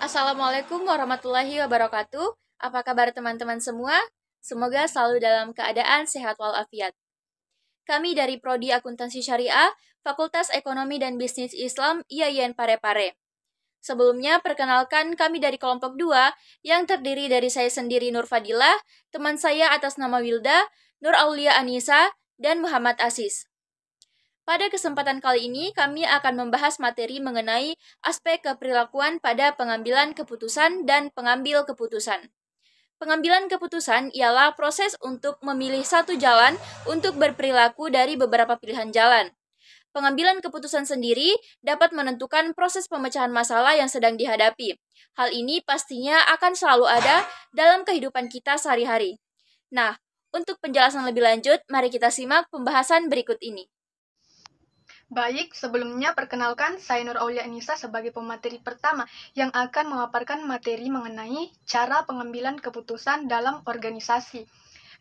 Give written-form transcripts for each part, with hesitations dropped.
Assalamualaikum warahmatullahi wabarakatuh. Apa kabar teman-teman semua? Semoga selalu dalam keadaan sehat walafiat. Kami dari Prodi Akuntansi Syariah, Fakultas Ekonomi dan Bisnis Islam IAIN Parepare. Sebelumnya, perkenalkan kami dari kelompok 2 yang terdiri dari saya sendiri Nur Fadilah, teman saya atas nama Wilda, Nur Aulia Anissa, dan Muhammad Aziz. Pada kesempatan kali ini, kami akan membahas materi mengenai aspek keperilakuan pada pengambilan keputusan dan pengambil keputusan. Pengambilan keputusan ialah proses untuk memilih satu jalan untuk berperilaku dari beberapa pilihan jalan. Pengambilan keputusan sendiri dapat menentukan proses pemecahan masalah yang sedang dihadapi. Hal ini pastinya akan selalu ada dalam kehidupan kita sehari-hari. Nah, untuk penjelasan lebih lanjut, mari kita simak pembahasan berikut ini. Baik, sebelumnya perkenalkan saya Nur Aulia Anissa sebagai pemateri pertama yang akan memaparkan materi mengenai cara pengambilan keputusan dalam organisasi.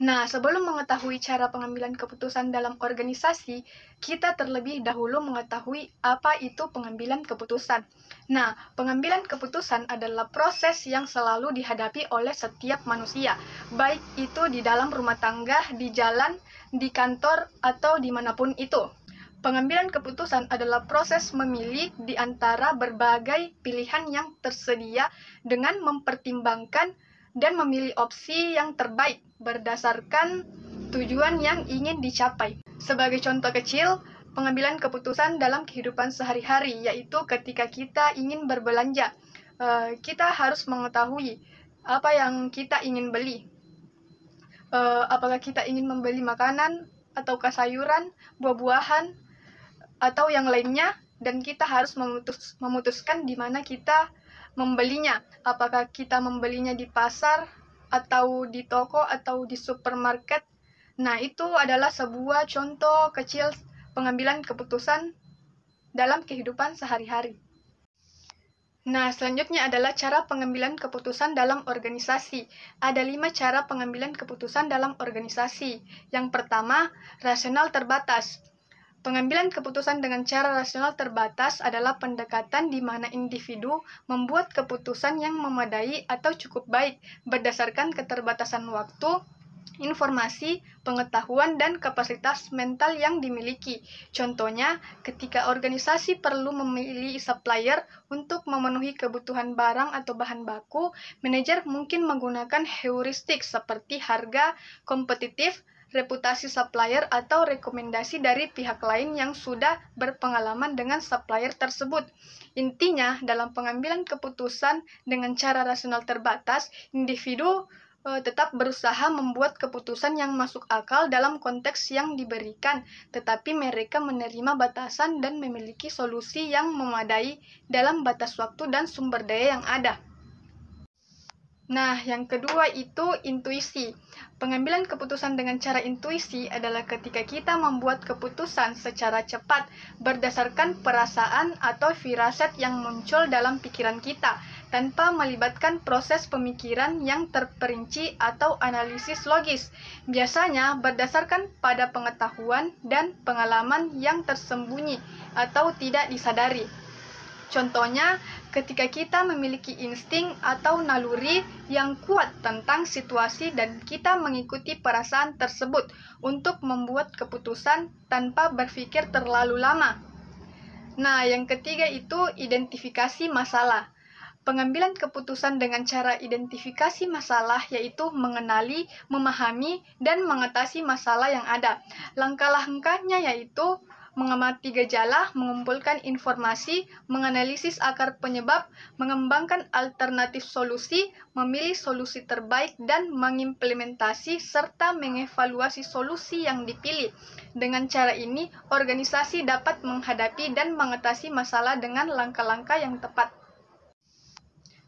Nah, sebelum mengetahui cara pengambilan keputusan dalam organisasi, kita terlebih dahulu mengetahui apa itu pengambilan keputusan. Nah, pengambilan keputusan adalah proses yang selalu dihadapi oleh setiap manusia, baik itu di dalam rumah tangga, di jalan, di kantor, atau dimanapun itu. Pengambilan keputusan adalah proses memilih di antara berbagai pilihan yang tersedia dengan mempertimbangkan dan memilih opsi yang terbaik berdasarkan tujuan yang ingin dicapai. Sebagai contoh kecil, pengambilan keputusan dalam kehidupan sehari-hari, yaitu ketika kita ingin berbelanja, kita harus mengetahui apa yang kita ingin beli. Apakah kita ingin membeli makanan, ataukah sayuran, buah-buahan, atau yang lainnya, dan kita harus memutuskan di mana kita membelinya. Apakah kita membelinya di pasar, atau di toko, atau di supermarket. Nah, itu adalah sebuah contoh kecil pengambilan keputusan dalam kehidupan sehari-hari. Nah, selanjutnya adalah cara pengambilan keputusan dalam organisasi. Ada 5 cara pengambilan keputusan dalam organisasi. Yang pertama, rasional terbatas. Pengambilan keputusan dengan cara rasional terbatas adalah pendekatan di mana individu membuat keputusan yang memadai atau cukup baik berdasarkan keterbatasan waktu, informasi, pengetahuan, dan kapasitas mental yang dimiliki. Contohnya, ketika organisasi perlu memilih supplier untuk memenuhi kebutuhan barang atau bahan baku, manajer mungkin menggunakan heuristik seperti harga kompetitif, reputasi supplier, atau rekomendasi dari pihak lain yang sudah berpengalaman dengan supplier tersebut. Intinya, dalam pengambilan keputusan dengan cara rasional terbatas, individu tetap berusaha membuat keputusan yang masuk akal dalam konteks yang diberikan, tetapi mereka menerima batasan dan memiliki solusi yang memadai dalam batas waktu dan sumber daya yang ada. Nah, yang kedua itu intuisi. Pengambilan keputusan dengan cara intuisi adalah ketika kita membuat keputusan secara cepat berdasarkan perasaan atau firasat yang muncul dalam pikiran kita, tanpa melibatkan proses pemikiran yang terperinci atau analisis logis. Biasanya berdasarkan pada pengetahuan dan pengalaman yang tersembunyi atau tidak disadari. Contohnya, ketika kita memiliki insting atau naluri yang kuat tentang situasi dan kita mengikuti perasaan tersebut untuk membuat keputusan tanpa berpikir terlalu lama. Nah, yang ketiga itu identifikasi masalah. Pengambilan keputusan dengan cara identifikasi masalah yaitu mengenali, memahami, dan mengatasi masalah yang ada. Langkah-langkahnya yaitu mengamati gejala, mengumpulkan informasi, menganalisis akar penyebab, mengembangkan alternatif solusi, memilih solusi terbaik, dan mengimplementasi serta mengevaluasi solusi yang dipilih. Dengan cara ini, organisasi dapat menghadapi dan mengatasi masalah dengan langkah-langkah yang tepat.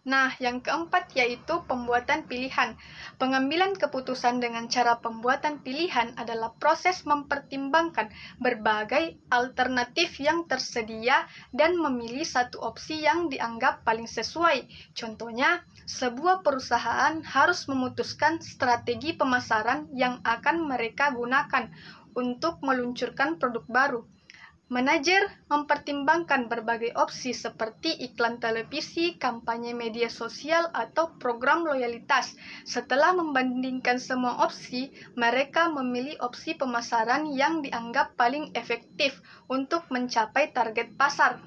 Nah, yang keempat yaitu pembuatan pilihan. Pengambilan keputusan dengan cara pembuatan pilihan adalah proses mempertimbangkan berbagai alternatif yang tersedia dan memilih satu opsi yang dianggap paling sesuai. Contohnya, sebuah perusahaan harus memutuskan strategi pemasaran yang akan mereka gunakan untuk meluncurkan produk baru. Manajer mempertimbangkan berbagai opsi seperti iklan televisi, kampanye media sosial, atau program loyalitas. Setelah membandingkan semua opsi, mereka memilih opsi pemasaran yang dianggap paling efektif untuk mencapai target pasar.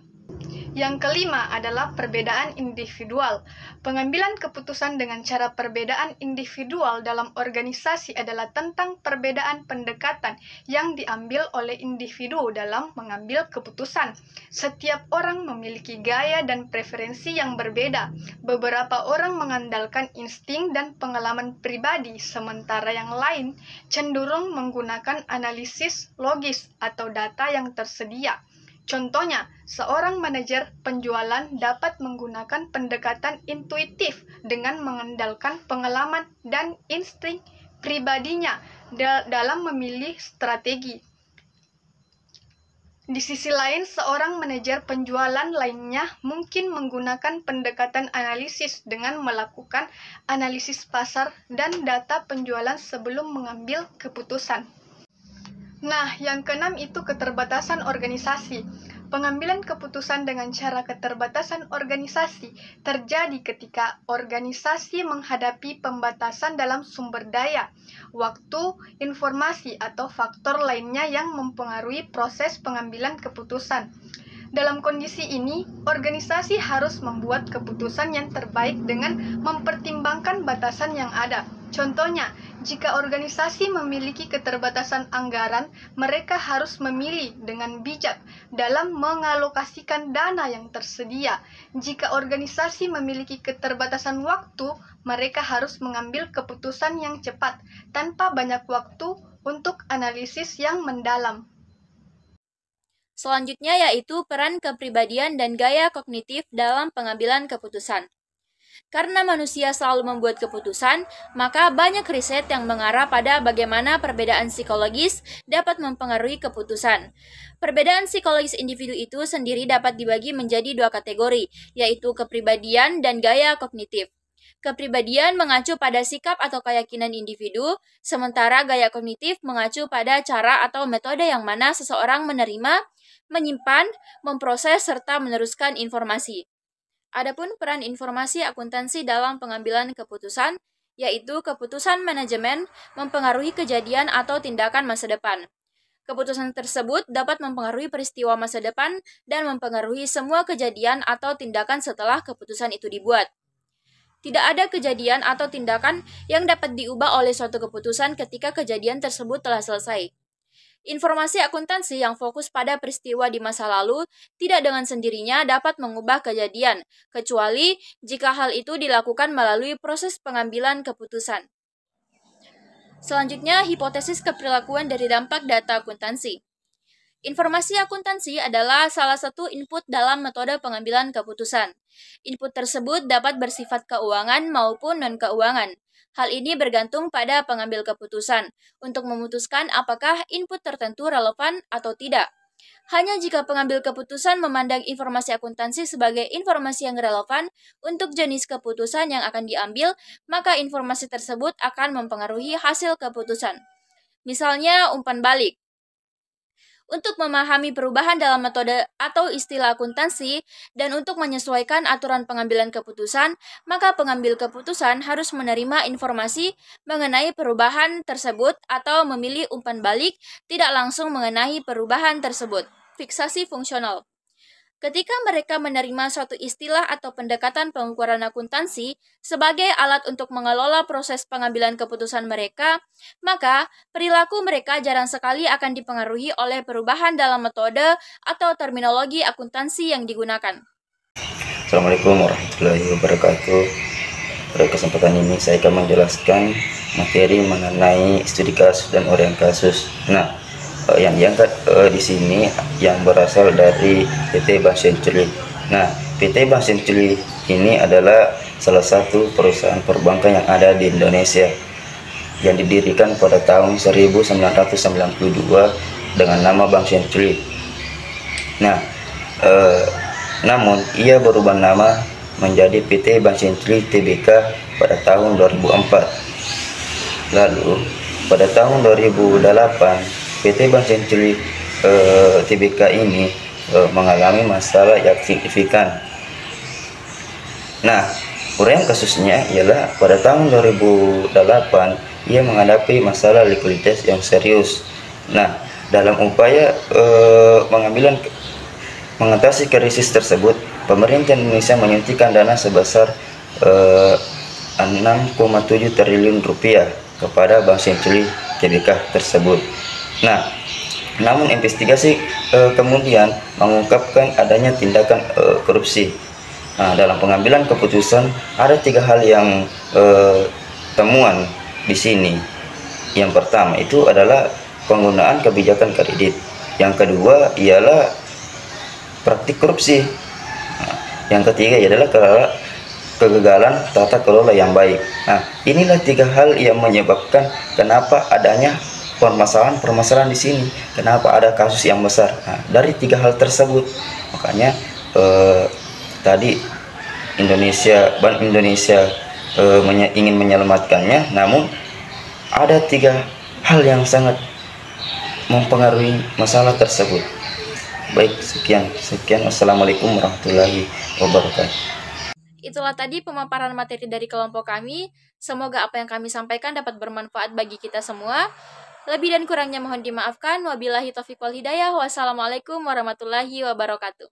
Yang kelima adalah perbedaan individual. Pengambilan keputusan dengan cara perbedaan individual dalam organisasi adalah tentang perbedaan pendekatan yang diambil oleh individu dalam mengambil keputusan. Setiap orang memiliki gaya dan preferensi yang berbeda. Beberapa orang mengandalkan insting dan pengalaman pribadi, sementara yang lain cenderung menggunakan analisis logis atau data yang tersedia. Contohnya, seorang manajer penjualan dapat menggunakan pendekatan intuitif dengan mengandalkan pengalaman dan insting pribadinya dalam memilih strategi. Di sisi lain, seorang manajer penjualan lainnya mungkin menggunakan pendekatan analisis dengan melakukan analisis pasar dan data penjualan sebelum mengambil keputusan. Nah, yang keenam itu keterbatasan organisasi. Pengambilan keputusan dengan cara keterbatasan organisasi terjadi ketika organisasi menghadapi pembatasan dalam sumber daya, waktu, informasi, atau faktor lainnya yang mempengaruhi proses pengambilan keputusan. Dalam kondisi ini, organisasi harus membuat keputusan yang terbaik dengan mempertimbangkan batasan yang ada. Contohnya, jika organisasi memiliki keterbatasan anggaran, mereka harus memilih dengan bijak dalam mengalokasikan dana yang tersedia. Jika organisasi memiliki keterbatasan waktu, mereka harus mengambil keputusan yang cepat tanpa banyak waktu untuk analisis yang mendalam. Selanjutnya yaitu peran kepribadian dan gaya kognitif dalam pengambilan keputusan. Karena manusia selalu membuat keputusan, maka banyak riset yang mengarah pada bagaimana perbedaan psikologis dapat mempengaruhi keputusan. Perbedaan psikologis individu itu sendiri dapat dibagi menjadi dua kategori, yaitu kepribadian dan gaya kognitif. Kepribadian mengacu pada sikap atau keyakinan individu, sementara gaya kognitif mengacu pada cara atau metode yang mana seseorang menerima, menyimpan, memproses, serta meneruskan informasi. Adapun peran informasi akuntansi dalam pengambilan keputusan, yaitu keputusan manajemen mempengaruhi kejadian atau tindakan masa depan. Keputusan tersebut dapat mempengaruhi peristiwa masa depan dan mempengaruhi semua kejadian atau tindakan setelah keputusan itu dibuat. Tidak ada kejadian atau tindakan yang dapat diubah oleh suatu keputusan ketika kejadian tersebut telah selesai. Informasi akuntansi yang fokus pada peristiwa di masa lalu tidak dengan sendirinya dapat mengubah kejadian, kecuali jika hal itu dilakukan melalui proses pengambilan keputusan. Selanjutnya, hipotesis keperilakuan dari dampak data akuntansi. Informasi akuntansi adalah salah satu input dalam metode pengambilan keputusan. Input tersebut dapat bersifat keuangan maupun non-keuangan. Hal ini bergantung pada pengambil keputusan untuk memutuskan apakah input tertentu relevan atau tidak. Hanya jika pengambil keputusan memandang informasi akuntansi sebagai informasi yang relevan untuk jenis keputusan yang akan diambil, maka informasi tersebut akan mempengaruhi hasil keputusan. Misalnya, umpan balik. Untuk memahami perubahan dalam metode atau istilah akuntansi dan untuk menyesuaikan aturan pengambilan keputusan, maka pengambil keputusan harus menerima informasi mengenai perubahan tersebut atau memilih umpan balik tidak langsung mengenai perubahan tersebut. Fiksasi fungsional. Ketika mereka menerima suatu istilah atau pendekatan pengukuran akuntansi sebagai alat untuk mengelola proses pengambilan keputusan mereka, maka perilaku mereka jarang sekali akan dipengaruhi oleh perubahan dalam metode atau terminologi akuntansi yang digunakan. Assalamualaikum warahmatullahi wabarakatuh. Pada kesempatan ini saya akan menjelaskan materi mengenai studi kasus dan uraian kasus. Nah, yang diangkat di sini yang berasal dari PT Bank Century. Nah, PT Bank Century ini adalah salah satu perusahaan perbankan yang ada di Indonesia yang didirikan pada tahun 1992 dengan nama Bank Century. Nah, namun ia berubah nama menjadi PT Bank Century Tbk pada tahun 2004. Lalu pada tahun 2008 PT Bank Century TBK ini mengalami masalah yang signifikan. Nah, uraian kasusnya ialah pada tahun 2008 ia menghadapi masalah likuiditas yang serius. Nah, dalam upaya mengatasi krisis tersebut, pemerintah Indonesia menyuntikkan dana sebesar 6,7 triliun rupiah kepada Bank Senturi TBK tersebut. Nah, namun investigasi kemudian mengungkapkan adanya tindakan korupsi. Nah, dalam pengambilan keputusan ada 3 hal yang temuan di sini. Yang pertama itu adalah penggunaan kebijakan kredit. Yang kedua ialah praktik korupsi. Nah, yang ketiga adalah kegagalan tata kelola yang baik. Nah, inilah 3 hal yang menyebabkan kenapa adanya permasalahan di sini, kenapa ada kasus yang besar. Nah, dari 3 hal tersebut, makanya tadi Bank Indonesia ingin menyelamatkannya, namun ada 3 hal yang sangat mempengaruhi masalah tersebut. Baik, sekian. Wassalamualaikum warahmatullahi wabarakatuh. Itulah tadi pemaparan materi dari kelompok kami. Semoga apa yang kami sampaikan dapat bermanfaat bagi kita semua. Lebih dan kurangnya mohon dimaafkan. Wabillahi taufiq wal hidayah. Wassalamualaikum warahmatullahi wabarakatuh.